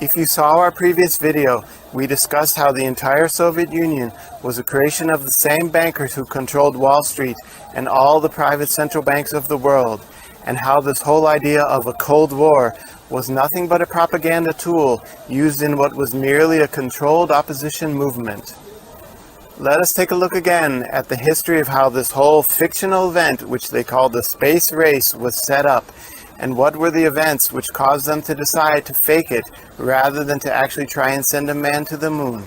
If you saw our previous video, we discussed how the entire Soviet Union was a creation of the same bankers who controlled Wall Street and all the private central banks of the world, and how this whole idea of a Cold War was nothing but a propaganda tool used in what was merely a controlled opposition movement. Let us take a look again at the history of how this whole fictional event, which they called the space race, was set up, and what were the events which caused them to decide to fake it rather than to actually try and send a man to the moon.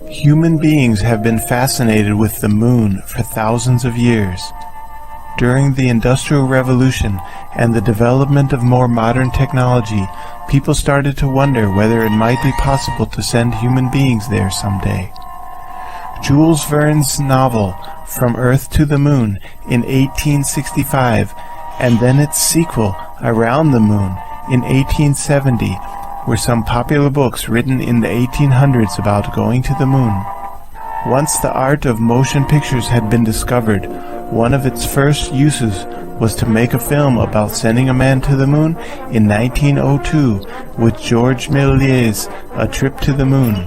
Human beings have been fascinated with the moon for thousands of years. During the Industrial Revolution and the development of more modern technology, people started to wonder whether it might be possible to send human beings there someday. Jules Verne's novel From Earth to the Moon in 1865 and then its sequel Around the Moon in 1870 were some popular books written in the 1800s about going to the moon. Once the art of motion pictures had been discovered, one of its first uses was to make a film about sending a man to the moon in 1902 with Georges Méliès' A Trip to the Moon.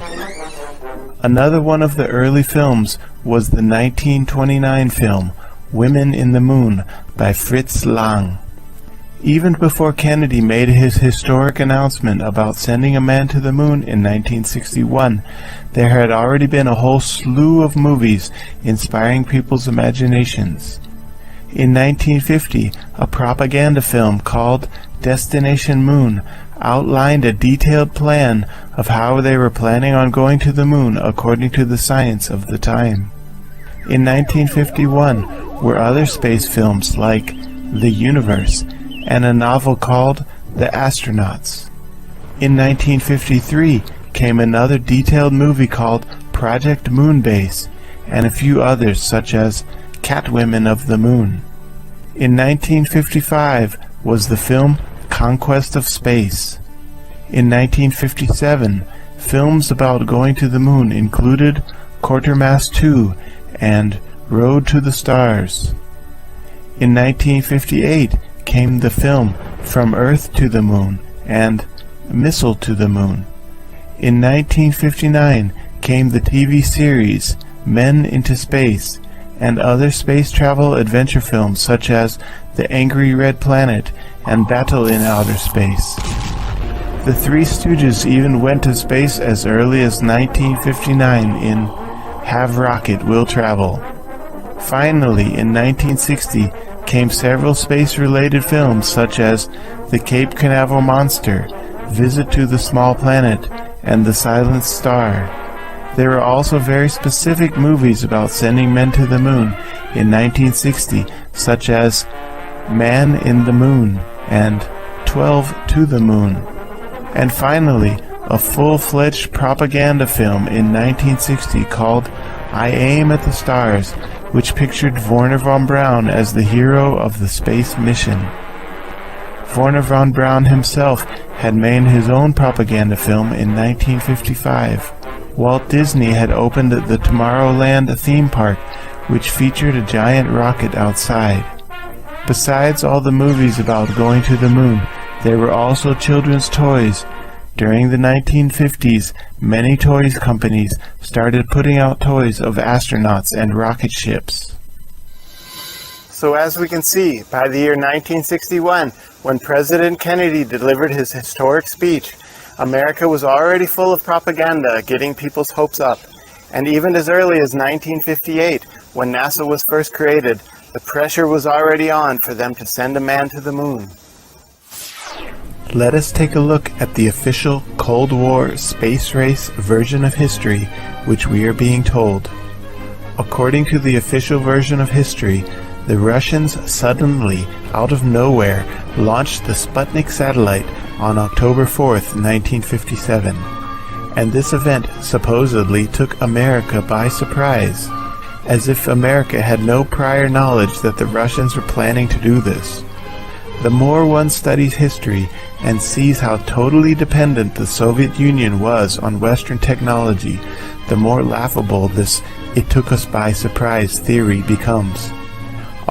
Another one of the early films was the 1929 film Women in the Moon by Fritz Lang. Even before Kennedy made his historic announcement about sending a man to the moon in 1961, there had already been a whole slew of movies inspiring people's imaginations. In 1950, a propaganda film called Destination Moon outlined a detailed plan of how they were planning on going to the moon according to the science of the time. In 1951 were other space films like The Universe and a novel called The Astronauts. In 1953 came another detailed movie called Project Moonbase and a few others such as Catwomen of the Moon. In 1955 was the film Conquest of Space. In 1957, films about going to the moon included Quatermass 2 and Road to the Stars. In 1958 came the film From Earth to the Moon and Missile to the Moon. In 1959 came the TV series Men into Space and other space travel adventure films such as The Angry Red Planet and Battle in Outer Space. The Three Stooges even went to space as early as 1959 in Have Rocket, Will Travel. Finally, in 1960, came several space-related films such as The Cape Canaveral Monster, Visit to the Small Planet, and The Silent Star. There were also very specific movies about sending men to the moon in 1960, such as Man in the Moon and 12 to the Moon. And finally, a full-fledged propaganda film in 1960 called I Aim at the Stars, which pictured Wernher von Braun as the hero of the space mission. Wernher von Braun himself had made his own propaganda film in 1955. Walt Disney had opened the Tomorrowland theme park, which featured a giant rocket outside. Besides all the movies about going to the moon, there were also children's toys. During the 1950s, many toys companies started putting out toys of astronauts and rocket ships. So as we can see, by the year 1961, when President Kennedy delivered his historic speech, America was already full of propaganda, getting people's hopes up. And even as early as 1958, when NASA was first created, the pressure was already on for them to send a man to the moon. Let us take a look at the official Cold War space race version of history which we are being told. According to the official version of history, the Russians suddenly, out of nowhere, launched the Sputnik satellite on October 4th, 1957. And this event supposedly took America by surprise, as if America had no prior knowledge that the Russians were planning to do this. The more one studies history and sees how totally dependent the Soviet Union was on Western technology, the more laughable this "it took us by surprise" theory becomes.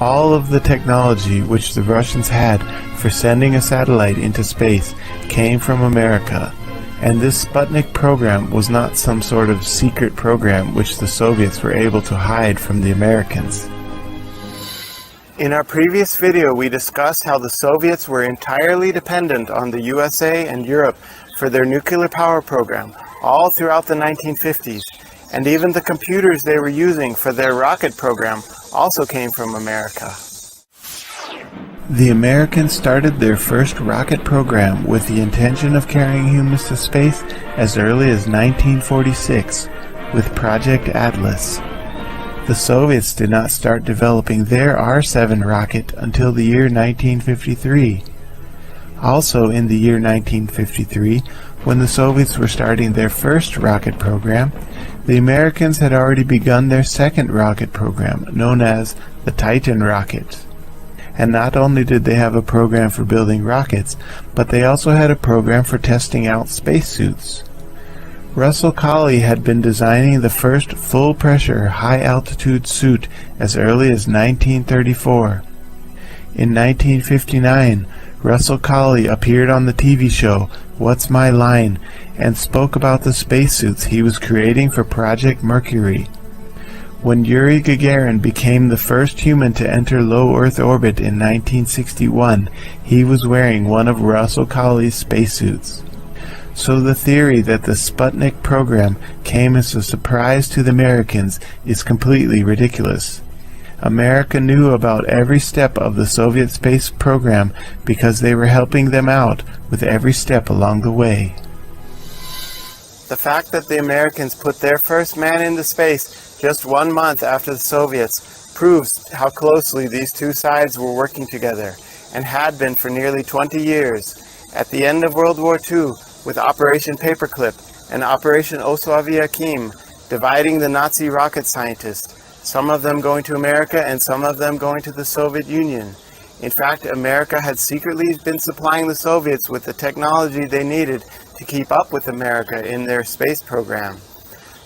All of the technology which the Russians had for sending a satellite into space came from America, and this Sputnik program was not some sort of secret program which the Soviets were able to hide from the Americans. In our previous video, we discussed how the Soviets were entirely dependent on the USA and Europe for their nuclear power program all throughout the 1950s, and even the computers they were using for their rocket program also came from America. The Americans started their first rocket program with the intention of carrying humans to space as early as 1946 with Project Atlas. The Soviets did not start developing their R-7 rocket until the year 1953. Also in the year 1953, when the Soviets were starting their first rocket program, the Americans had already begun their second rocket program, known as the Titan rocket. And not only did they have a program for building rockets, but they also had a program for testing out spacesuits. Russell Colley had been designing the first full-pressure, high-altitude suit as early as 1934. In 1959, Russell Colley appeared on the TV show What's My Line and spoke about the spacesuits he was creating for Project Mercury. When Yuri Gagarin became the first human to enter low Earth orbit in 1961, he was wearing one of Russell Colley's spacesuits. So the theory that the Sputnik program came as a surprise to the Americans is completely ridiculous. America knew about every step of the Soviet space program because they were helping them out with every step along the way. The fact that the Americans put their first man into space just 1 month after the Soviets proves how closely these two sides were working together, and had been for nearly 20 years. At the end of World War II, with Operation Paperclip and Operation Oswiakim, dividing the Nazi rocket scientists, some of them going to America and some of them going to the Soviet Union. In fact, America had secretly been supplying the Soviets with the technology they needed to keep up with America in their space program.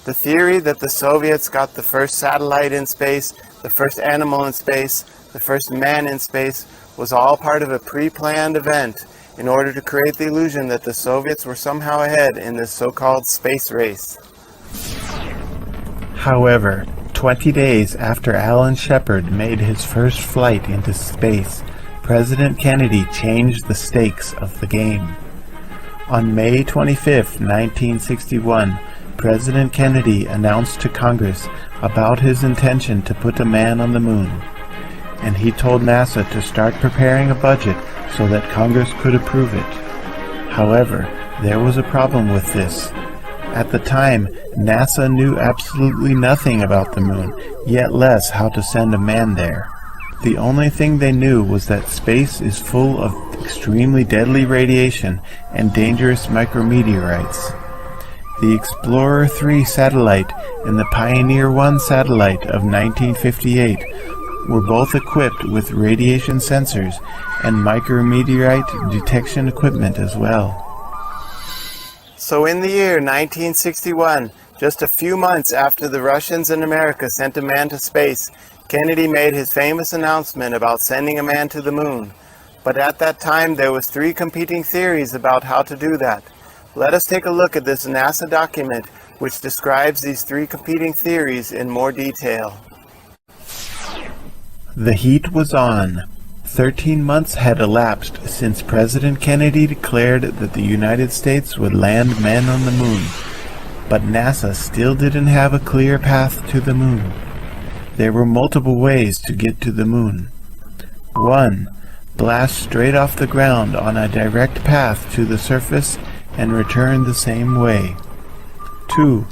The theory that the Soviets got the first satellite in space, the first animal in space, the first man in space, was all part of a pre-planned event in order to create the illusion that the Soviets were somehow ahead in this so-called space race. However, 20 days after Alan Shepard made his first flight into space, President Kennedy changed the stakes of the game. On May 25, 1961, President Kennedy announced to Congress about his intention to put a man on the moon, and he told NASA to start preparing a budget so that Congress could approve it. However, there was a problem with this. At the time, NASA knew absolutely nothing about the moon, yet less how to send a man there. The only thing they knew was that space is full of extremely deadly radiation and dangerous micrometeorites. The Explorer 3 satellite and the Pioneer 1 satellite of 1958 were both equipped with radiation sensors and micrometeorite detection equipment as well. So in the year 1961, just a few months after the Russians and America sent a man to space, Kennedy made his famous announcement about sending a man to the moon. But at that time, there was 3 competing theories about how to do that. Let us take a look at this NASA document which describes these 3 competing theories in more detail. The heat was on. 13 months had elapsed since President Kennedy declared that the United States would land men on the moon, but NASA still didn't have a clear path to the moon. There were multiple ways to get to the moon. 1. Blast straight off the ground on a direct path to the surface and return the same way. 2.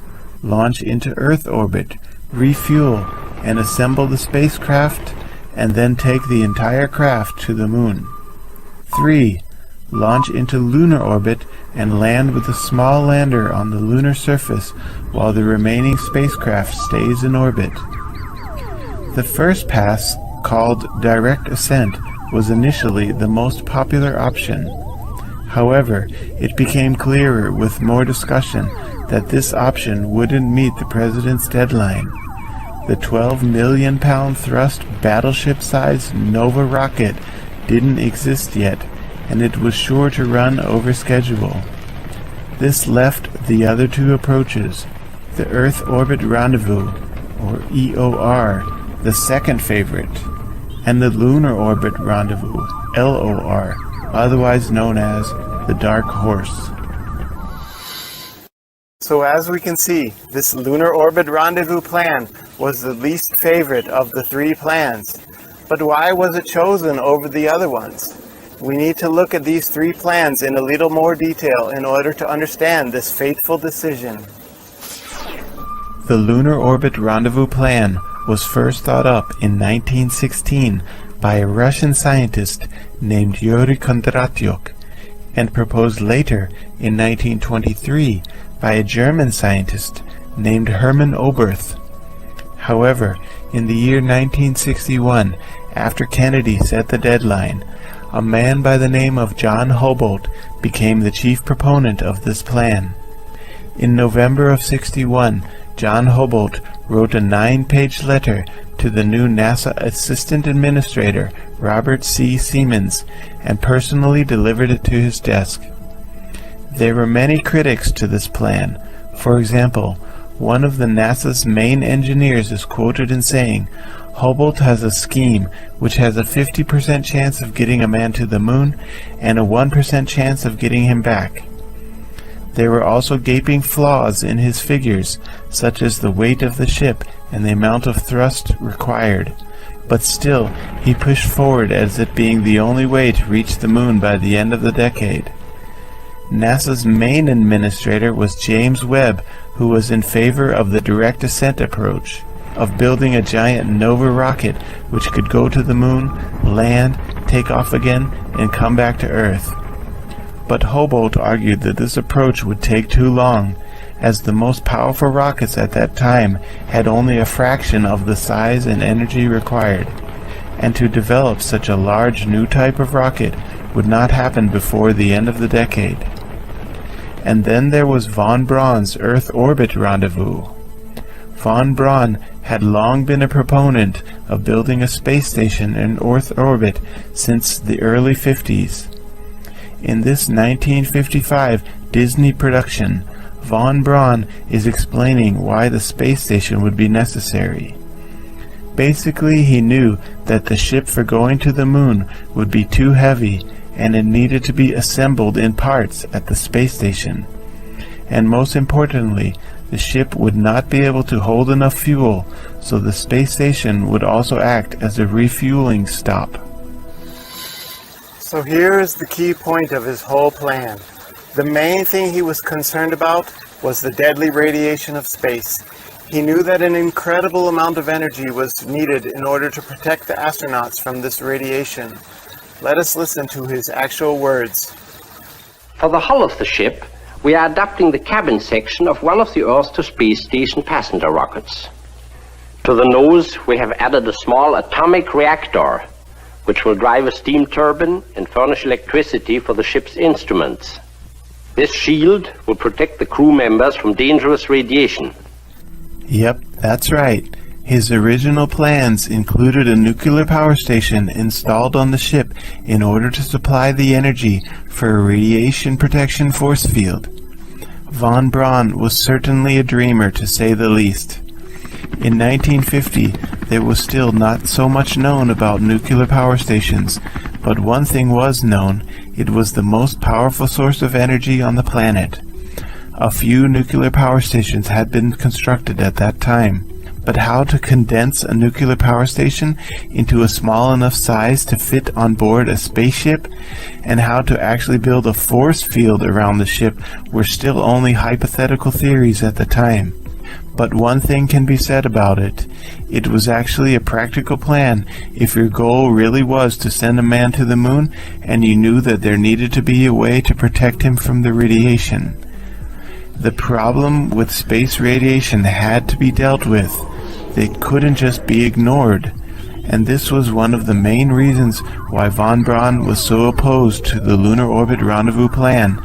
Launch into Earth orbit, refuel, and assemble the spacecraft, and then take the entire craft to the moon. 3. Launch into lunar orbit and land with a small lander on the lunar surface while the remaining spacecraft stays in orbit. The first pass, called direct ascent, was initially the most popular option. However, it became clearer with more discussion that this option wouldn't meet the president's deadline. the 12 million pound thrust battleship-sized Nova rocket didn't exist yet, and it was sure to run over schedule. This left the other two approaches, the Earth Orbit Rendezvous, or EOR, the second favorite, and the Lunar Orbit Rendezvous, LOR, otherwise known as the Dark Horse. So as we can see, this Lunar Orbit Rendezvous plan was the least favorite of the three plans. But why was it chosen over the other ones? We need to look at these three plans in a little more detail in order to understand this fateful decision. The Lunar Orbit Rendezvous plan was first thought up in 1916 by a Russian scientist named Yuri Kondratyuk, and proposed later in 1923 by a German scientist named Hermann Oberth. However, in the year 1961, after Kennedy set the deadline, a man by the name of John Houbolt became the chief proponent of this plan. In November of '61, John Houbolt wrote a 9-page letter to the new NASA Assistant Administrator Robert C. Siemens and personally delivered it to his desk. There were many critics to this plan. For example, one of the NASA's main engineers is quoted in saying, "Houbolt has a scheme which has a 50% chance of getting a man to the moon and a 1% chance of getting him back." There were also gaping flaws in his figures, such as the weight of the ship and the amount of thrust required. But still, he pushed forward as it being the only way to reach the moon by the end of the decade. NASA's main administrator was James Webb, who was in favor of the direct ascent approach, of building a giant Nova rocket which could go to the moon, land, take off again, and come back to Earth. But Houbolt argued that this approach would take too long, as the most powerful rockets at that time had only a fraction of the size and energy required, and to develop such a large new type of rocket would not happen before the end of the decade. And then there was von Braun's Earth Orbit Rendezvous. Von Braun had long been a proponent of building a space station in Earth orbit since the early 50s. In this 1955 Disney production, von Braun is explaining why the space station would be necessary. Basically, he knew that the ship for going to the moon would be too heavy and it needed to be assembled in parts at the space station. And most importantly, the ship would not be able to hold enough fuel, so the space station would also act as a refueling stop. So here is the key point of his whole plan. The main thing he was concerned about was the deadly radiation of space. He knew that an incredible amount of energy was needed in order to protect the astronauts from this radiation. Let us listen to his actual words. For the hull of the ship, we are adapting the cabin section of one of the Earth to Space Station passenger rockets. To the nose, we have added a small atomic reactor, which will drive a steam turbine and furnish electricity for the ship's instruments. This shield will protect the crew members from dangerous radiation. Yep, that's right. His original plans included a nuclear power station installed on the ship in order to supply the energy for a radiation protection force field. Von Braun was certainly a dreamer, to say the least. In 1950, there was still not so much known about nuclear power stations, but one thing was known: it was the most powerful source of energy on the planet. A few nuclear power stations had been constructed at that time, but how to condense a nuclear power station into a small enough size to fit on board a spaceship, and how to actually build a force field around the ship were still only hypothetical theories at the time. But one thing can be said about it: it was actually a practical plan if your goal really was to send a man to the moon and you knew that there needed to be a way to protect him from the radiation. The problem with space radiation had to be dealt with. It couldn't just be ignored. And this was one of the main reasons why von Braun was so opposed to the Lunar Orbit Rendezvous plan.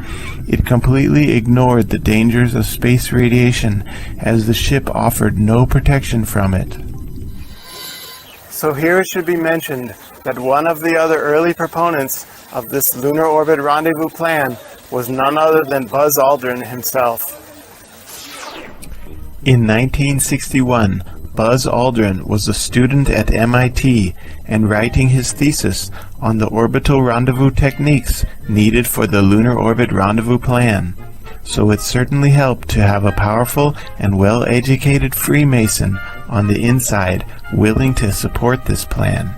It completely ignored the dangers of space radiation, as the ship offered no protection from it. So here it should be mentioned that one of the other early proponents of this lunar orbit rendezvous plan was none other than Buzz Aldrin himself. In 1961, Buzz Aldrin was a student at MIT and writing his thesis on the orbital rendezvous techniques needed for the lunar orbit rendezvous plan. So it certainly helped to have a powerful and well-educated Freemason on the inside willing to support this plan.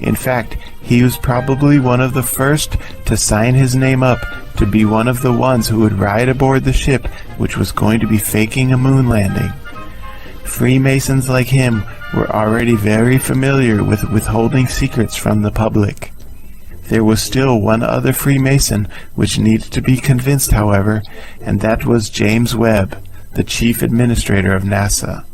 In fact, he was probably one of the first to sign his name up to be one of the ones who would ride aboard the ship which was going to be faking a moon landing. Freemasons like him were already very familiar with withholding secrets from the public. There was still one other Freemason which needed to be convinced, however, and that was James Webb, the chief administrator of NASA.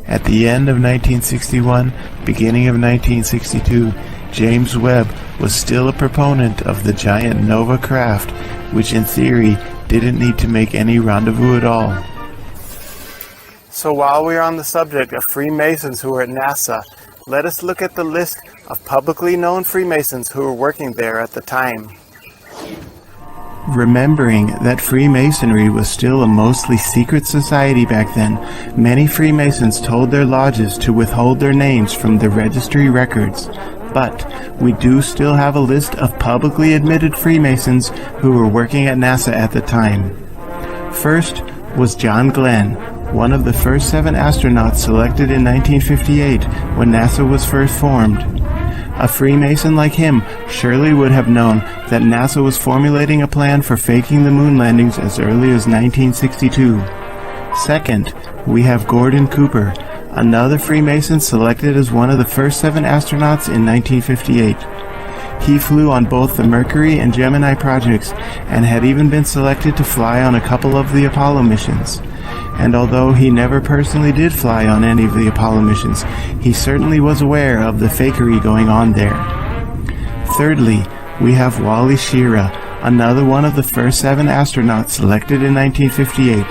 At the end of 1961, beginning of 1962, James Webb was still a proponent of the giant Nova craft, which in theory didn't need to make any rendezvous at all. So while we are on the subject of Freemasons who were at NASA, let us look at the list of publicly known Freemasons who were working there at the time. Remembering that Freemasonry was still a mostly secret society back then, many Freemasons told their lodges to withhold their names from the registry records. But we do still have a list of publicly admitted Freemasons who were working at NASA at the time. First was John Glenn, one of the first 7 astronauts selected in 1958 when NASA was first formed. A Freemason like him surely would have known that NASA was formulating a plan for faking the moon landings as early as 1962. Second, we have Gordon Cooper, another Freemason selected as one of the first 7 astronauts in 1958. He flew on both the Mercury and Gemini projects and had even been selected to fly on a couple of the Apollo missions. And although he never personally did fly on any of the Apollo missions, he certainly was aware of the fakery going on there. Thirdly, we have Wally Schirra, another one of the first 7 astronauts selected in 1958.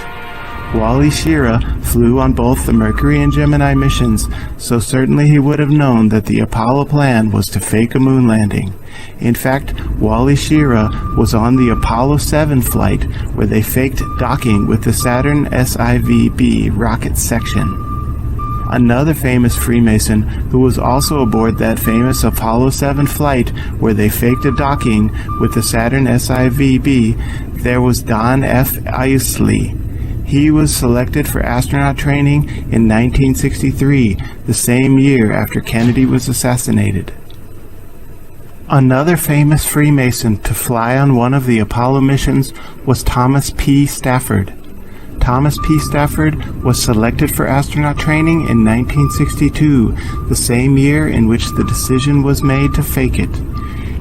Wally Schirra flew on both the Mercury and Gemini missions, so certainly he would have known that the Apollo plan was to fake a moon landing. In fact, Wally Schirra was on the Apollo 7 flight where they faked docking with the Saturn SIVB rocket section. Another famous Freemason who was also aboard that famous Apollo 7 flight where they faked a docking with the Saturn SIVB, there was Don F. Isley. He was selected for astronaut training in 1963, the same year after Kennedy was assassinated. Another famous Freemason to fly on one of the Apollo missions was Thomas P. Stafford. Thomas P. Stafford was selected for astronaut training in 1962, the same year in which the decision was made to fake it.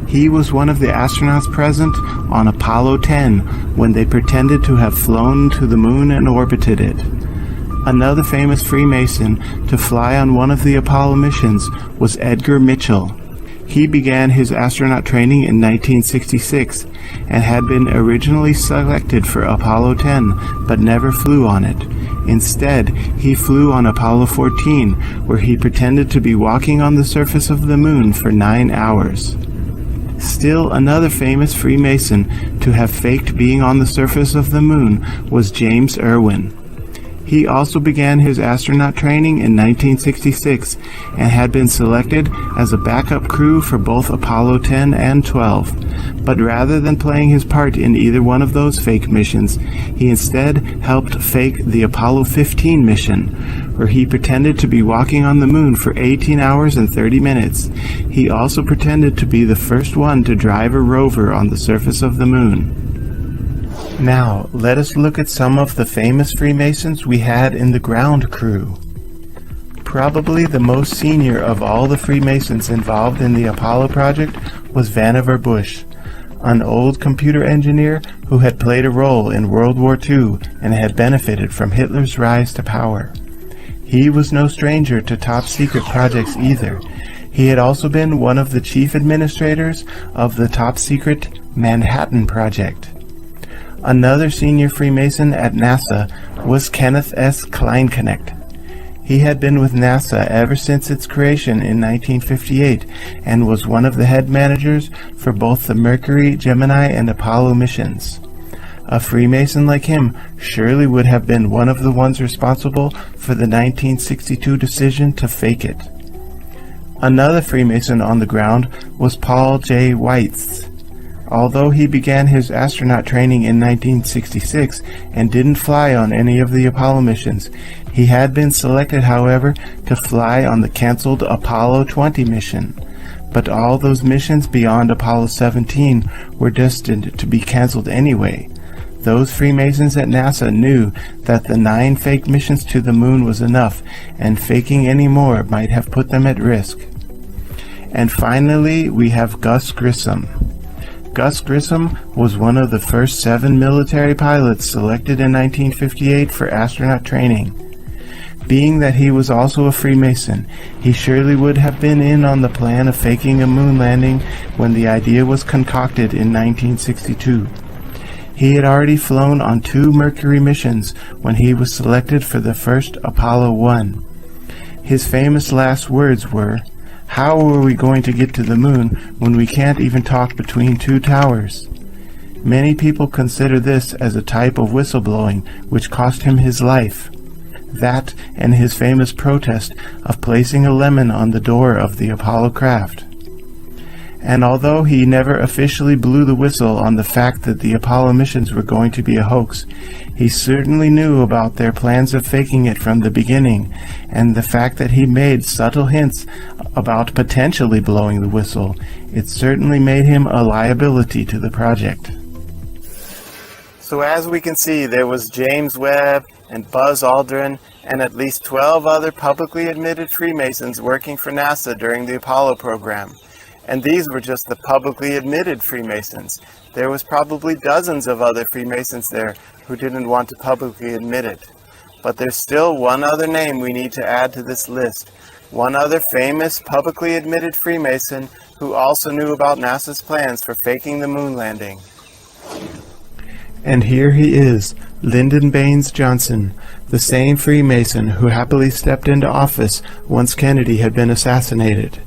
He was one of the astronauts present on Apollo 10 when they pretended to have flown to the moon and orbited it. Another famous Freemason to fly on one of the Apollo missions was Edgar Mitchell. He began his astronaut training in 1966 and had been originally selected for Apollo 10 but never flew on it. Instead, he flew on Apollo 14 where he pretended to be walking on the surface of the moon for 9 hours. Still another famous Freemason to have faked being on the surface of the moon was James Irwin. He also began his astronaut training in 1966 and had been selected as a backup crew for both Apollo 10 and 12. But rather than playing his part in either one of those fake missions, he instead helped fake the Apollo 15 mission, where he pretended to be walking on the moon for 18 hours and 30 minutes. He also pretended to be the first one to drive a rover on the surface of the moon. Now, let us look at some of the famous Freemasons we had in the ground crew. Probably the most senior of all the Freemasons involved in the Apollo project was Vannevar Bush, an old computer engineer who had played a role in World War II and had benefited from Hitler's rise to power. He was no stranger to top-secret projects either. He had also been one of the chief administrators of the top-secret Manhattan Project. Another senior Freemason at NASA was Kenneth S. Kleinknecht. He had been with NASA ever since its creation in 1958 and was one of the head managers for both the Mercury, Gemini, and Apollo missions. A Freemason like him surely would have been one of the ones responsible for the 1962 decision to fake it. Another Freemason on the ground was Paul J. Weitz. Although he began his astronaut training in 1966 and didn't fly on any of the Apollo missions, he had been selected, however, to fly on the canceled Apollo 20 mission. But all those missions beyond Apollo 17 were destined to be canceled anyway. Those Freemasons at NASA knew that the 9 fake missions to the moon was enough, and faking any more might have put them at risk. And finally, we have Gus Grissom. Gus Grissom was one of the first 7 military pilots selected in 1958 for astronaut training. Being that he was also a Freemason, he surely would have been in on the plan of faking a moon landing when the idea was concocted in 1962. He had already flown on 2 Mercury missions when he was selected for the first Apollo 1. His famous last words were, "How are we going to get to the moon when we can't even talk between 2 towers?" Many people consider this as a type of whistleblowing which cost him his life. That and his famous protest of placing a lemon on the door of the Apollo craft. And although he never officially blew the whistle on the fact that the Apollo missions were going to be a hoax, he certainly knew about their plans of faking it from the beginning, and the fact that he made subtle hints about potentially blowing the whistle, it certainly made him a liability to the project. So as we can see, there was James Webb and Buzz Aldrin and at least 12 other publicly admitted Freemasons working for NASA during the Apollo program. And these were just the publicly admitted Freemasons. There was probably dozens of other Freemasons there who didn't want to publicly admit it. But there's still one other name we need to add to this list. One other famous publicly admitted Freemason who also knew about NASA's plans for faking the moon landing. And here he is, Lyndon Baines Johnson, the same Freemason who happily stepped into office once Kennedy had been assassinated.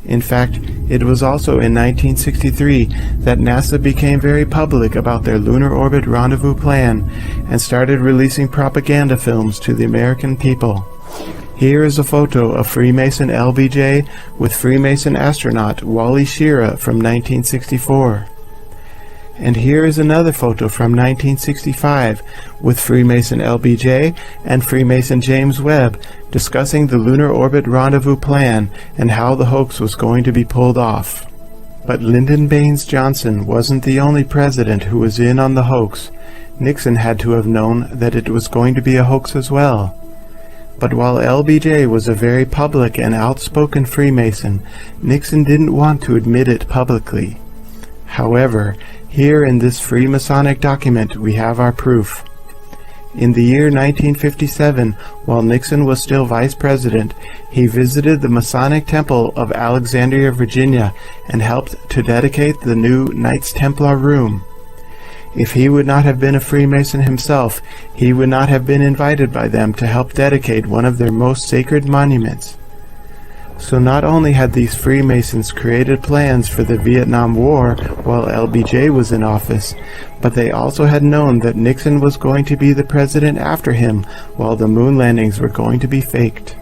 In fact, it was also in 1963 that NASA became very public about their lunar orbit rendezvous plan and started releasing propaganda films to the American people. Here is a photo of Freemason LBJ with Freemason astronaut Wally Schirra from 1964. And here is another photo from 1965 with Freemason LBJ and Freemason James Webb discussing the lunar orbit rendezvous plan and how the hoax was going to be pulled off. But Lyndon Baines Johnson wasn't the only president who was in on the hoax. Nixon had to have known that it was going to be a hoax as well. But while LBJ was a very public and outspoken Freemason, Nixon didn't want to admit it publicly. However, here in this Freemasonic document we have our proof. In the year 1957, while Nixon was still Vice President, he visited the Masonic Temple of Alexandria, Virginia, and helped to dedicate the new Knights Templar room. If he would not have been a Freemason himself, he would not have been invited by them to help dedicate one of their most sacred monuments. So not only had these Freemasons created plans for the Vietnam War while LBJ was in office, but they also had known that Nixon was going to be the president after him while the moon landings were going to be faked.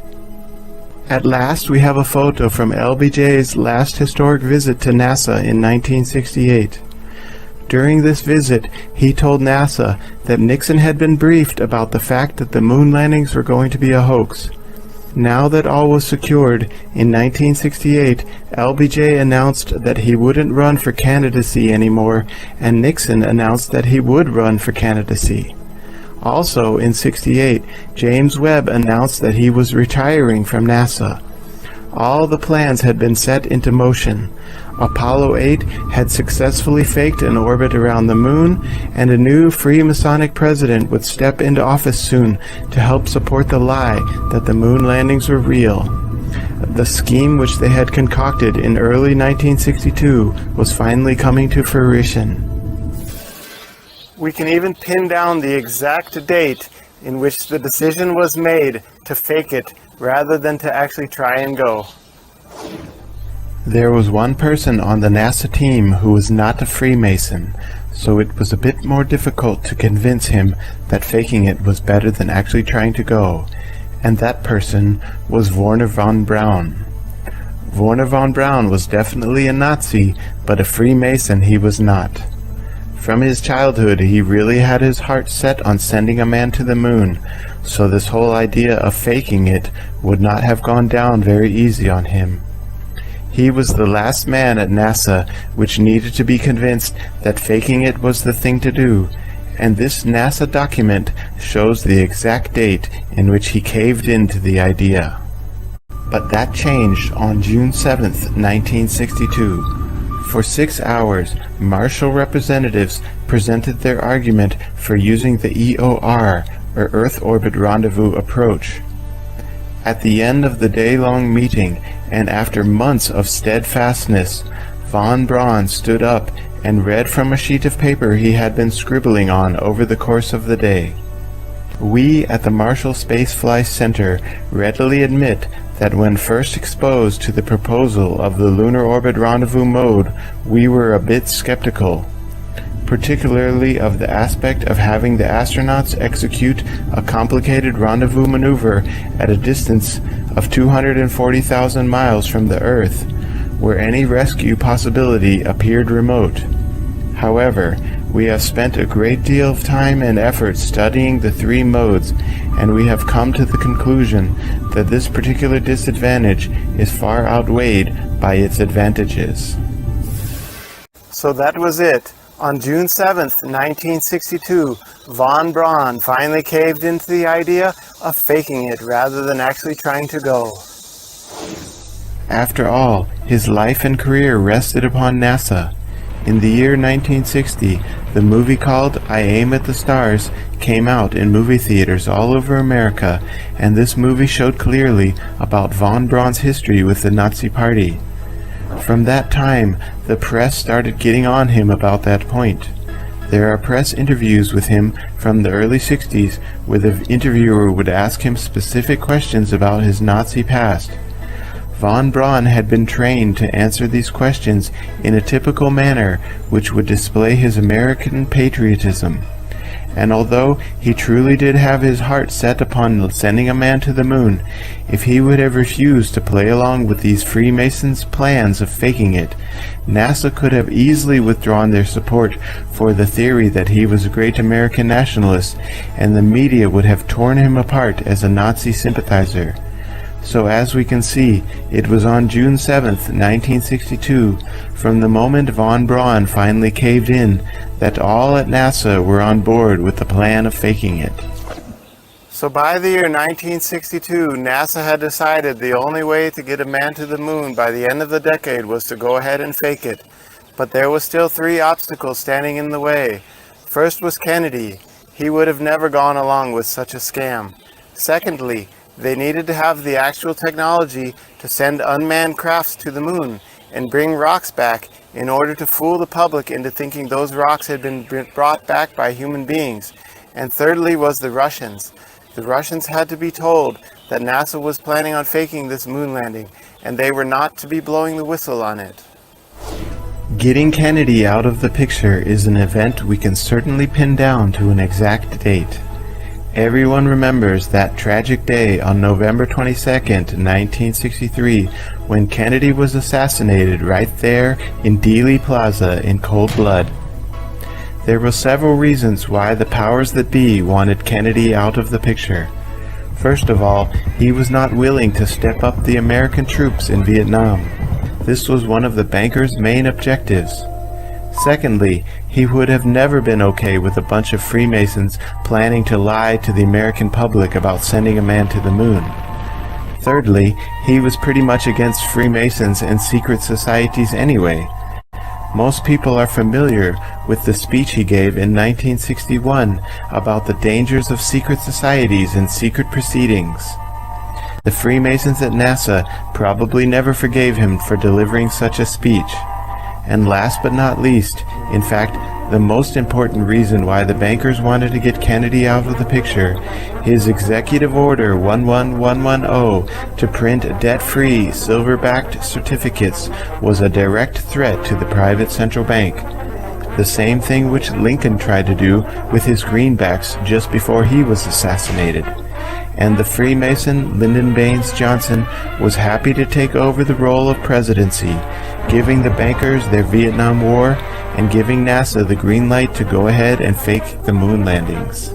At last we have a photo from LBJ's last historic visit to NASA in 1968. During this visit, he told NASA that Nixon had been briefed about the fact that the moon landings were going to be a hoax. Now that all was secured, in 1968, LBJ announced that he wouldn't run for candidacy anymore, and Nixon announced that he would run for candidacy. Also, in '68, James Webb announced that he was retiring from NASA. All the plans had been set into motion. Apollo 8 had successfully faked an orbit around the moon, and a new Freemasonic president would step into office soon to help support the lie that the moon landings were real. The scheme which they had concocted in early 1962 was finally coming to fruition. We can even pin down the exact date in which the decision was made to fake it rather than to actually try and go. There was one person on the NASA team who was not a Freemason, so it was a bit more difficult to convince him that faking it was better than actually trying to go, and that person was Wernher von Braun. Wernher von Braun was definitely a Nazi, but a Freemason he was not. From his childhood, he really had his heart set on sending a man to the moon, so this whole idea of faking it would not have gone down very easy on him. He was the last man at NASA which needed to be convinced that faking it was the thing to do, and this NASA document shows the exact date in which he caved into the idea. But that changed on June 7th, 1962. For 6 hours, Marshall representatives presented their argument for using the EOR, or Earth Orbit Rendezvous approach. At the end of the day-long meeting, and after months of steadfastness, von Braun stood up and read from a sheet of paper he had been scribbling on over the course of the day. We at the Marshall Space Flight Center readily admit that when first exposed to the proposal of the lunar orbit rendezvous mode, we were a bit skeptical, particularly of the aspect of having the astronauts execute a complicated rendezvous maneuver at a distance of 240,000 miles from the Earth, where any rescue possibility appeared remote. However, we have spent a great deal of time and effort studying the three modes, and we have come to the conclusion that this particular disadvantage is far outweighed by its advantages. So that was it. On June 7th, 1962, von Braun finally caved into the idea of faking it rather than actually trying to go. After all, his life and career rested upon NASA. In the year 1960, the movie called I Aim at the Stars came out in movie theaters all over America, and this movie showed clearly about von Braun's history with the Nazi Party. From that time, the press started getting on him about that point. There are press interviews with him from the early 60s where the interviewer would ask him specific questions about his Nazi past. Von Braun had been trained to answer these questions in a typical manner which would display his American patriotism. And although he truly did have his heart set upon sending a man to the moon, if he would have refused to play along with these Freemasons' plans of faking it, NASA could have easily withdrawn their support for the theory that he was a great American nationalist, and the media would have torn him apart as a Nazi sympathizer. So as we can see, it was on June 7th, 1962, from the moment von Braun finally caved in, that all at NASA were on board with the plan of faking it. So by the year 1962, NASA had decided the only way to get a man to the moon by the end of the decade was to go ahead and fake it. But there was still 3 obstacles standing in the way. First was Kennedy. He would have never gone along with such a scam. Secondly, they needed to have the actual technology to send unmanned crafts to the moon and bring rocks back in order to fool the public into thinking those rocks had been brought back by human beings. And thirdly was the Russians. The Russians had to be told that NASA was planning on faking this moon landing, and they were not to be blowing the whistle on it. Getting Kennedy out of the picture is an event we can certainly pin down to an exact date. Everyone remembers that tragic day on November 22nd, 1963, when Kennedy was assassinated right there in Dealey Plaza in cold blood. There were several reasons why the powers that be wanted Kennedy out of the picture. First of all, he was not willing to step up the American troops in Vietnam. This was one of the bankers' main objectives. Secondly, he would have never been okay with a bunch of Freemasons planning to lie to the American public about sending a man to the moon. Thirdly, he was pretty much against Freemasons and secret societies anyway. Most people are familiar with the speech he gave in 1961 about the dangers of secret societies and secret proceedings. The Freemasons at NASA probably never forgave him for delivering such a speech. And last but not least, in fact, the most important reason why the bankers wanted to get Kennedy out of the picture, his Executive Order 11110 to print debt-free, silver-backed certificates was a direct threat to the private central bank. The same thing which Lincoln tried to do with his greenbacks just before he was assassinated. And the Freemason Lyndon Baines Johnson was happy to take over the role of presidency, giving the bankers their Vietnam War and giving NASA the green light to go ahead and fake the moon landings.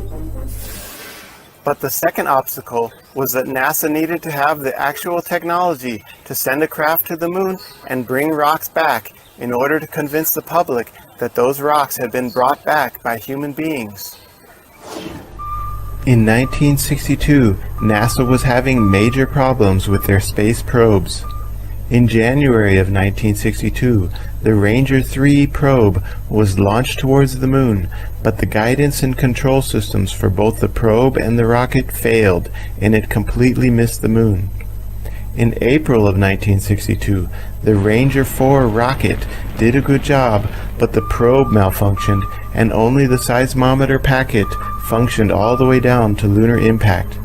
But the second obstacle was that NASA needed to have the actual technology to send a craft to the moon and bring rocks back in order to convince the public that those rocks had been brought back by human beings. In 1962, NASA was having major problems with their space probes. In January of 1962, the Ranger 3 probe was launched towards the moon, but the guidance and control systems for both the probe and the rocket failed, and it completely missed the moon. In April of 1962, the Ranger 4 rocket did a good job, but the probe malfunctioned, and only the seismometer packet functioned all the way down to lunar impact.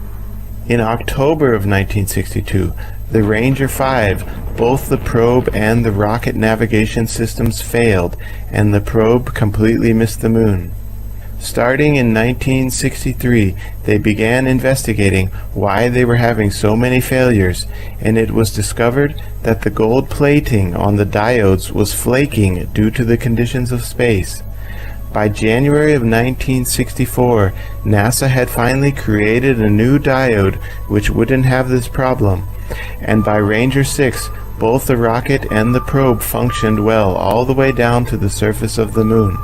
In October of 1962, the Ranger 5, both the probe and the rocket navigation systems failed, and the probe completely missed the moon. Starting in 1963, they began investigating why they were having so many failures, and it was discovered that the gold plating on the diodes was flaking due to the conditions of space. By January of 1964, NASA had finally created a new diode which wouldn't have this problem, and by Ranger 6, both the rocket and the probe functioned well all the way down to the surface of the moon.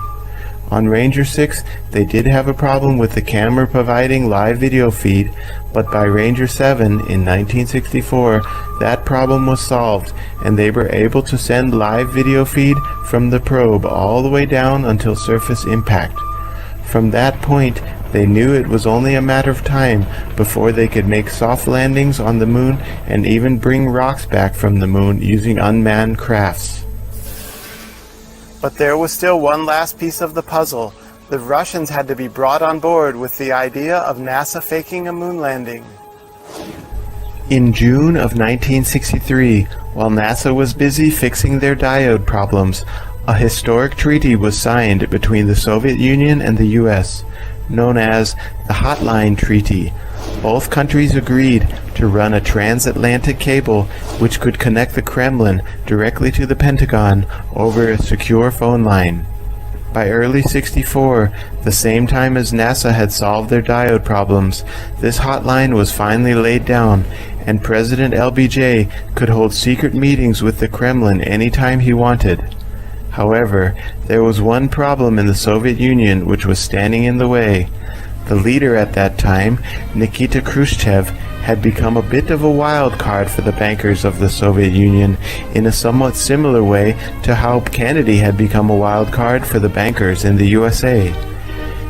On Ranger 6, they did have a problem with the camera providing live video feed, but by Ranger 7 in 1964, that problem was solved, and they were able to send live video feed from the probe all the way down until surface impact. From that point, they knew it was only a matter of time before they could make soft landings on the moon and even bring rocks back from the moon using unmanned crafts. But there was still one last piece of the puzzle. The Russians had to be brought on board with the idea of NASA faking a moon landing. In June of 1963, while NASA was busy fixing their diode problems, a historic treaty was signed between the Soviet Union and the US, known as the Hotline Treaty. Both countries agreed to run a transatlantic cable which could connect the Kremlin directly to the Pentagon over a secure phone line. By early '64, the same time as NASA had solved their diode problems, this hotline was finally laid down, and President LBJ could hold secret meetings with the Kremlin anytime he wanted. However, there was one problem in the Soviet Union which was standing in the way. The leader at that time, Nikita Khrushchev, had become a bit of a wild card for the bankers of the Soviet Union in a somewhat similar way to how Kennedy had become a wild card for the bankers in the USA.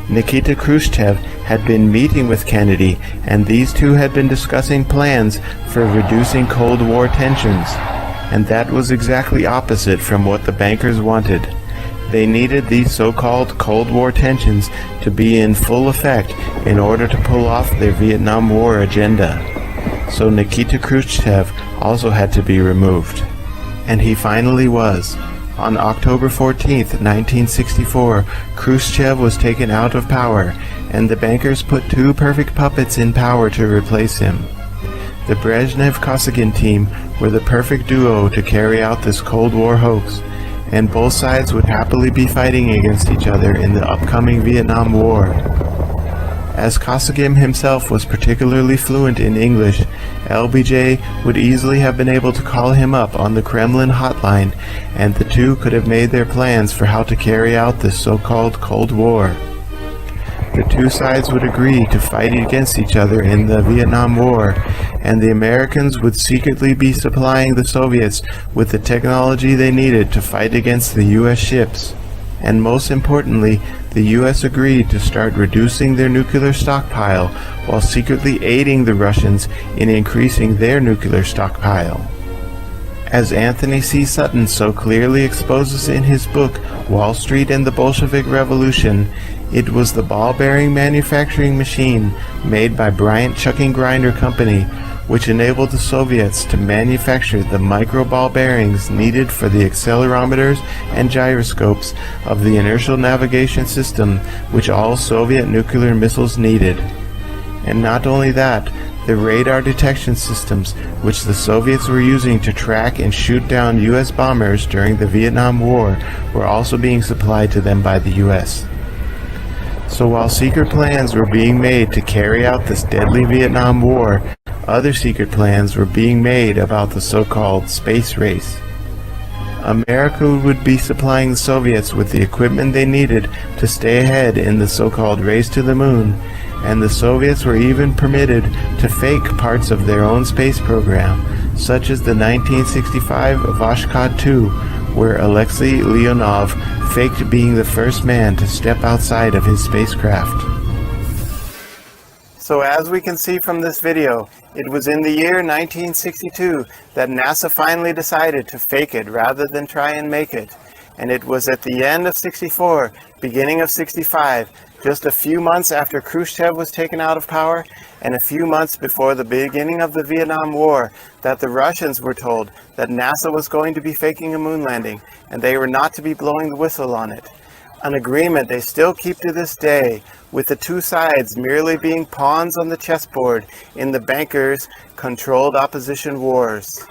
Nikita Khrushchev had been meeting with Kennedy, and these two had been discussing plans for reducing Cold War tensions, and that was exactly opposite from what the bankers wanted. They needed these so-called Cold War tensions to be in full effect in order to pull off their Vietnam War agenda. So Nikita Khrushchev also had to be removed. And he finally was. On October 14th, 1964, Khrushchev was taken out of power, and the bankers put two perfect puppets in power to replace him. The Brezhnev-Kosygin team were the perfect duo to carry out this Cold War hoax, and both sides would happily be fighting against each other in the upcoming Vietnam War. As Kosygin himself was particularly fluent in English, LBJ would easily have been able to call him up on the Kremlin hotline, and the two could have made their plans for how to carry out this so-called Cold War. The two sides would agree to fight against each other in the Vietnam War, and the Americans would secretly be supplying the Soviets with the technology they needed to fight against the US ships. And most importantly, the US agreed to start reducing their nuclear stockpile while secretly aiding the Russians in increasing their nuclear stockpile. As Anthony C. Sutton so clearly exposes in his book Wall Street and the Bolshevik Revolution, it was the ball-bearing manufacturing machine made by Bryant Chucking Grinder Company which enabled the Soviets to manufacture the micro ball bearings needed for the accelerometers and gyroscopes of the inertial navigation system which all Soviet nuclear missiles needed. And not only that, the radar detection systems which the Soviets were using to track and shoot down U.S. bombers during the Vietnam War were also being supplied to them by the U.S. So while secret plans were being made to carry out this deadly Vietnam War, other secret plans were being made about the so-called space race. America would be supplying the Soviets with the equipment they needed to stay ahead in the so-called race to the moon, and the Soviets were even permitted to fake parts of their own space program, such as the 1965 Voskhod 2, where Alexei Leonov faked being the first man to step outside of his spacecraft. So as we can see from this video, it was in the year 1962 that NASA finally decided to fake it rather than try and make it. And it was at the end of 64, beginning of 65, just a few months after Khrushchev was taken out of power, and a few months before the beginning of the Vietnam War, that the Russians were told that NASA was going to be faking a moon landing, and they were not to be blowing the whistle on it. An agreement they still keep to this day, with the two sides merely being pawns on the chessboard in the bankers' controlled opposition wars.